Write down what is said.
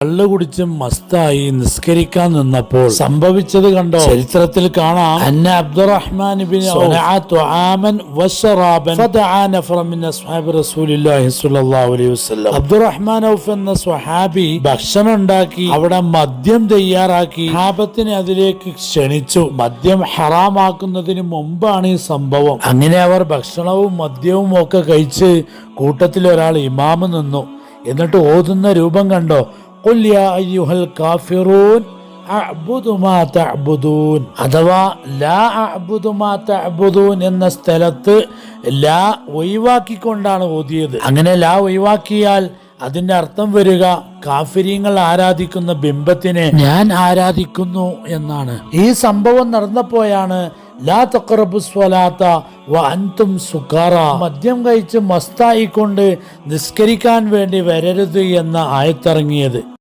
കള്ളു കുടിച്ച് മസ്തായി നിസ്കരിക്കാൻ നിന്നപ്പോൾ സംഭവിച്ചത് കണ്ടോ? ചരിത്രത്തിൽ കാണാം, അന്ന അബ്ദുറഹ്മാൻ ബിൻ തുആമൻ വശറാബൻ ഫദഅ നഫറ മിൻ അസ്ഹാബി റസൂലില്ലാഹി സ്വല്ലല്ലാഹു അലൈഹി വസല്ലം. അബ്ദുറഹ്മാൻ ഔഫ് എന്ന സ്വഹാബി ഭക്ഷണം ഉണ്ടാക്കി അവിടെ മദ്യം തയ്യാറാക്കി സ്വഹാബത്തിനെ അതിലേക്ക് ക്ഷണിച്ചു. മദ്യം ഹറാമാക്കുന്നതിന് മുമ്പാണ് ഈ സംഭവം. അങ്ങനെ അവർ ഭക്ഷണവും മദ്യവും ഒക്കെ കഴിച്ച് കൂട്ടത്തിൽ ഒരാൾ ഇമാമ് നിന്നു. എന്നിട്ട് ഓതുന്ന രൂപം കണ്ടോ? ഖുൽ യാ അയ്യുഹൽ കാഫിറൂൻ അഅ്ബുദു മാ തഅ്ബുദൂൻ, അഥവാ ലാ അഅ്ബുദു മാ തഅ്ബുദൂൻ എന്ന സ്ഥലത്ത് ലാ ഒഴിവാക്കിക്കൊണ്ടാണ് ഓതിയത്. അങ്ങനെ ലാ ഒഴിവാക്കിയാൽ അതിന്റെ അർത്ഥം വരിക കാഫിരീങ്ങൾ ആരാധിക്കുന്ന ബിംബത്തിനെ ഞാൻ ആരാധിക്കുന്നു എന്നാണ്. ഈ സംഭവം നടന്നപ്പോഴാണ് ലാ തഖറബു സ്വലാത്ത വ അൻതും സുകാറ, മദ്യം കഴിച്ച് മസ്തായിക്കൊണ്ട് നിസ്കരിക്കാൻ വേണ്ടി വരരുത് എന്ന ആയത്തിറങ്ങിയത്.